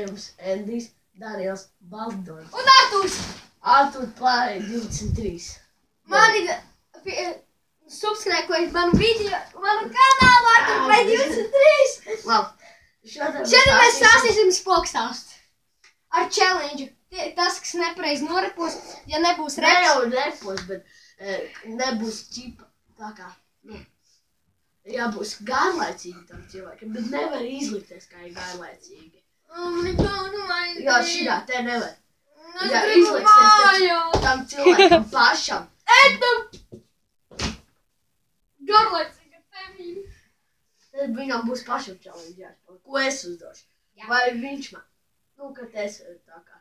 Jums Endijs, Daniels, Baldons. Un Artūrs! Artur Plāja 23. Mani subscribe manu video, manu kanālu Artur Plāja 23. Labi. Šodien mēs stāstīsim spokstāstu. Ar challenge. Tas, kas nepareiz norepos, ja nebūs reps. Ne jau repos, bet nebūs ķipa. Tā kā, jābūs garlaicīgi tam cilvēkam, bet nevar izlikties, kā ir garlaicīgi. Jā, šitā te nevar. Ja izliksies tam cilvēkam pašam. Garlaicīga femīna. Tad viņam būs pašam challenge jāspēlē. Ko es uzdošu? Vai viņš man? Kad es tā kā.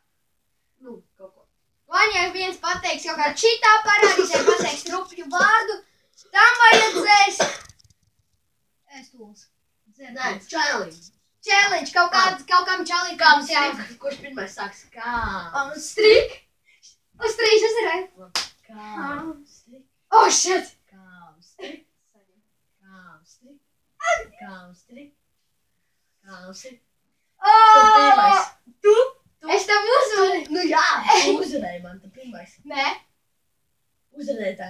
Kaut ko. Vai ja viens pateiks kaut kā šitā parādīs, ja pateiks rupju vārdu, tam vajadzēs. Stūls. Nē, challenge. Challenge, kaut kam challenge. Kam strik? Kurš pirmais sāks? Kam? Strik? Uz 3 uzvarēju. Kam strik? Oh, shit! Kam strik? Kam strik? Kam strik? Kam strik? Tu pirmais. Tu? Es tev uzvarēju. Jā, tu uzvarēji man, tu pirmais. Nē. Uzvarēji tā.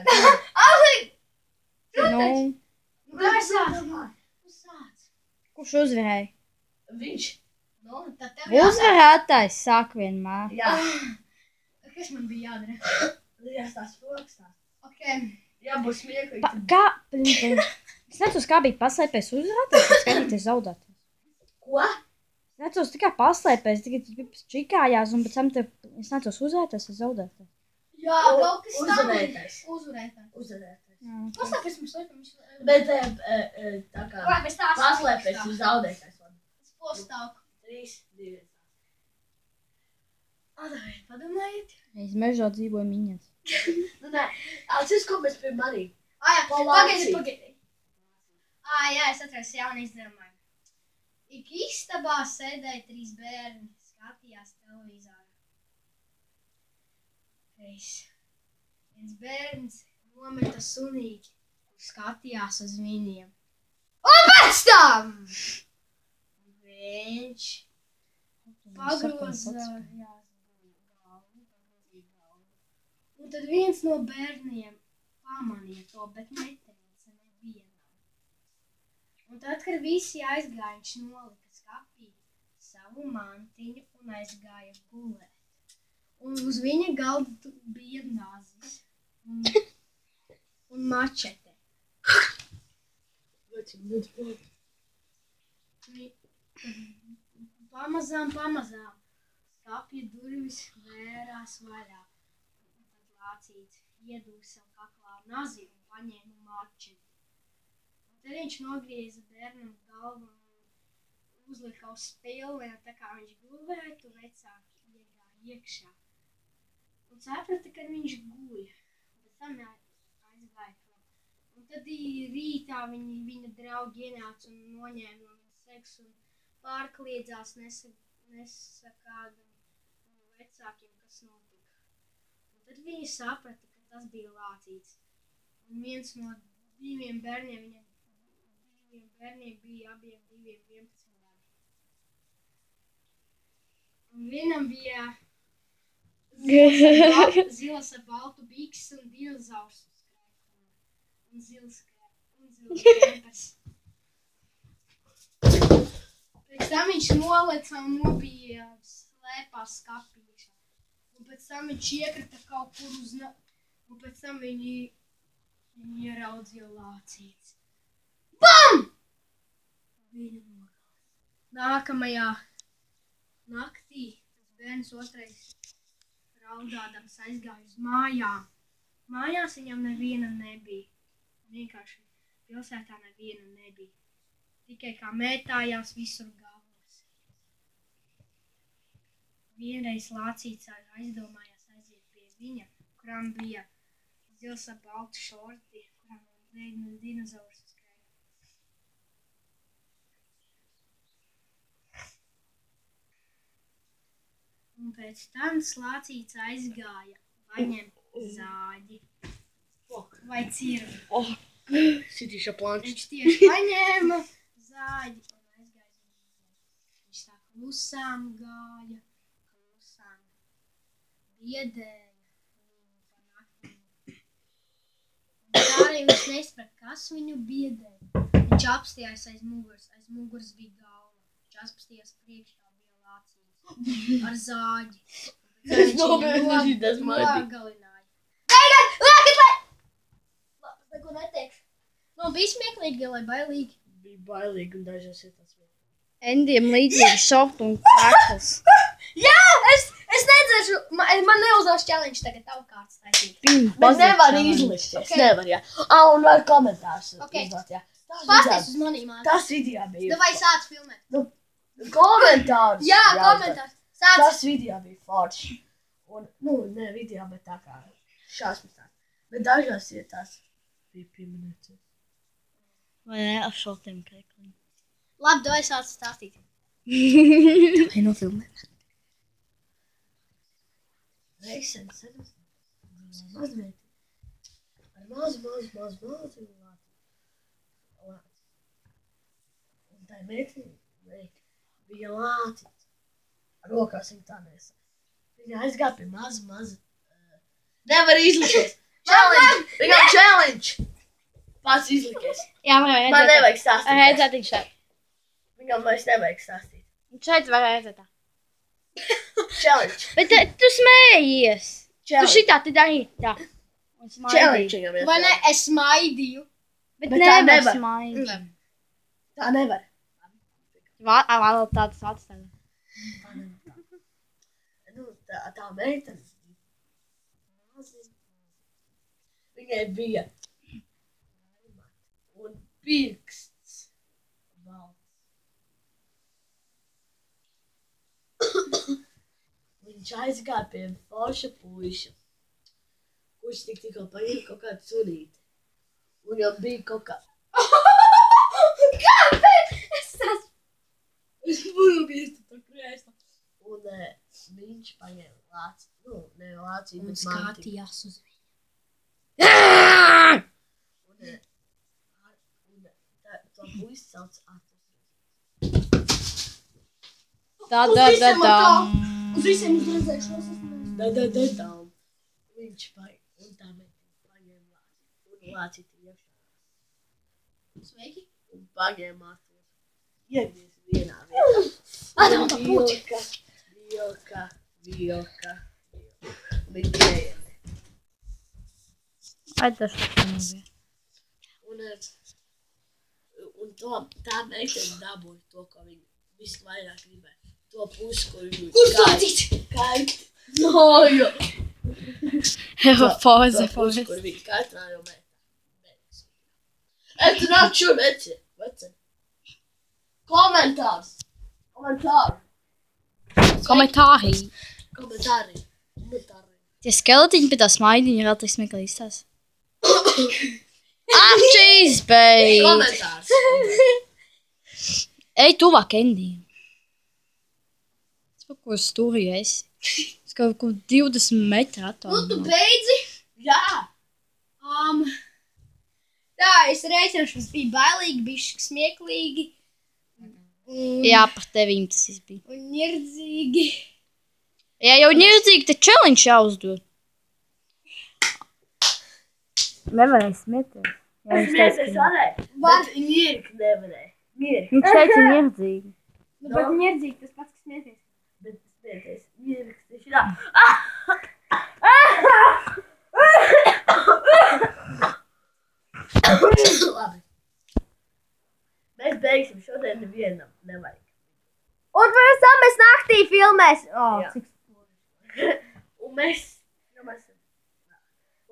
Alī! Nu, Sāc. kurš uzvarēja? Viņš. Tad tev jāsāk. Uzvarētājs sāk vienmēr. Jā. Kas man bija jādara? Jāstās spokstās. Ok. Jābūt smieklīgi. Kā? Es necos, kā bija paslēpēs uzvarētājs, vai skatīties zaudētājs. Ko? Es necos tikai paslēpēs, tikai čikājās, un pēc tam es necos uzvarētājs, vai zaudētājs. Jā, kaut kas tam. Uzvarētājs. Uzvarētājs. Uzvarētājs. Paslēpēs mums laikam. Bet tā kā Vai, mēs tās paslēpēs ir zaudētājs. Spostāk. 3, 2. Adavai, padomājiet. Es mežā dzīvoju miņas. Nē, atceries, ko mēs pie manī. Jā, Polācī. pagaidi. Jā, es atceros jaunu izdarājumu. Ik istabā sēdēja 3 bērni, skatījās televizorā. Viens bērns nometa sunīti, kurš skatījās uz viņiem. Un pēc tam! Viņš pagroza galvu. Un tad viens no bērniem pamanīja to, bet neteica nevienam. Un tad, kad visi aizgāja, viņš nolika skapī savu mantiņu un aizgāja gulēt. Un uz viņa galda bija nāzis un mačete. Pamazām skapja durvis vērās vaļā. Un tad Lācīts iedūra sev kaklā nazi un paņēma mačeti. Un tad viņš nogrieza bērnam galvu un uzlika uz spilvena, tā kā viņš gulētu, vecāki iegāja iekšā. Un saprata, ka viņš guļ. Pēc tam aizgāja prom. Un tad rītā viņa draugi ienāca un noņēma no viņa seksu un pārkliedzās nesakādam vecākiem, kas notika. Un tad viņi saprata, ka tas bija Lācīts. Un viens no 2 bērniem, viņam bija abiem 11 gadi. Un vienam bija zilas ar baltu bikses un dinozaurs uz krēkliem. Un zils krēpers. Pēc tam viņš noleca un nobija slēpās skapīšā. Un pēc tam viņš iekrita kaut kur uz un pēc tam viņi ieraudzīja Lācīts. BAM! Viņa nogalās. Nākamajā naktī tas bērns otrais raudādams aizgāja uz mājām. Mājās viņam neviena nebija. Vienkārši pilsētā neviena nebija. Tikai kā mētājās visur galvas. Vienreiz Lācīts aizdomājās aiziet pie viņa, kurām bija zils ar baltu šorti, kurām bija dinozaurs uz krēkliem. Un pēc tam Lācīts aizgāja paņemt zāģi vai cirvi. Sitīša planči. Viņš tieši paņēma zāģi un aizgāja uz viņu. Viņš sāka klusām gāja, klusām biedēja viņu pa naktīm. Un tā arī viņš nesaprata, kas viņu biedēja. Viņš apstījās aiz muguras bija galva. Viņš apstījās priekšā bija lācīts ar zāģi. Es nobeidzu tas maigi. Nogalināja. Liekat, lai! Labi, neko neteikšu. Nu, bija smieklīgi, lai bailīgi. Bija bailīgi un dažās ir tas vien. Endiem līdzīgi šokt un krakls. Jā, es nedzēšu, man neuzdevs challenge tagad tavu kārtas taisīt. Bet nevar izlikties, Okay. nevar, jā. Un var komentārs Okay. izdot, jā. Pasties uz manīm, māc. Tas video bija. Davai sāc filmēt. Komentārs. Jā, komentārs. Sāc. Tas video bija forši. Un, ne video, bet tā kā šausmas tā. Bet dažās ir tās bija pieminētas. Vai ne, ar šoltiem krekliem. Labi, davai sāc stāstīt. Vai nofilmēt? Reisen, sedas. Mazmēti. Ar mazu lāci. Un tā meitene bija lāci. Rokās viņa tā nesa. Viņa aizgāja pie maza. Nevar izlikies. Challenge! Viņam challenge! Pats izlikies. Jā, man vajag Man nevajag stāstīt. redzēt viņš šeit. Viņam vairs nevajag stāstīt. Šeit var redzēt tā. Challenge. Bet tu smējies. Tu Challenge. šitā te darīji tā. Un smaidīji. Challenge viņam ir. Vai ne, es smaidīju. Bet Bet tā nevar nevar. smaidīt. Tā nevar. Vēl tāds atstāja. Tā nevar. Tā meitene. Viņai bija un pirksts balts. Viņš aizgāja pie forša puiša, kurš tikko paņēma kaut kādu sunīti. Un jau bija kaut kā... Kāpēc? Es būtu bijis tā krēsta. Un viņš paņēma lāci. Ne lāci, Un bet manti. skatījās uz viņu. Un to puisi sauc Atus. Uz visiem uzredzēšanos es nezinu. Da. Viņš un tā meitene paņēma lāci. Un lāci iekšā. Sveiki. Un paņēma Atus. Iegriez vienā vietā. Atdod to puķi. Vilka. Viņa ieiet. Aizdašu tā nebija. Un tā meitene dabūja to, ko viņa visvairāk gribēja. To pusi, kur viņa Kur stāstīt? Kait. No, jo. Pauze. Kur viņa kaitināja jau mēģinās. Tu nāc šo veci. Komentārs. Komentāri. Tie skeletiņi pie tā smaidiņa vēl tik smieklīgi izstās. Achīs, beidz! Komentārs. Ej tuvāk Endijam. Es kaut ko stūrīju esi. Es kaut ko 20 metru Nu, tu attālu. beidzi. Jā. Tā, es reiķināšu, tas bija bailīgi, bišķi smieklīgi. Jā, par tevīm tas bija. Un nirdzīgi. Jā, jau nirdzīgi te challenge jāuzdod. Nevarēja smieties. Jā, Es smieties varēju. Var. Bet Mirka nevarēja. Viņš teica nirdzīgi. Nu, bet nirdzīgi tas pats, kas smieties. Bet smieties. Mirka taču tā. Labi. Mēs beigsim šodien nevienam nevajag. Un pēc tam mēs naktī filmēsim. Jā. Un mēs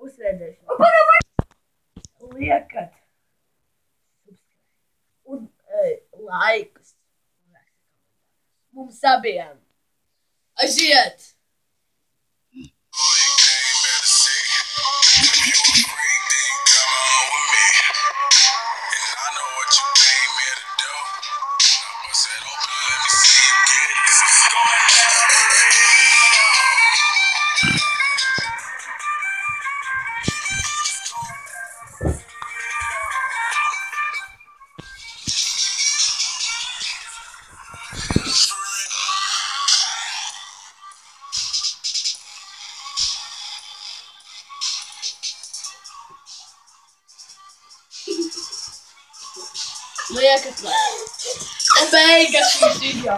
uzsvērdēsim. Liekat. Un laikus. Mums abiem. Aiziet! Liekas, lai. Un beigas šīs video.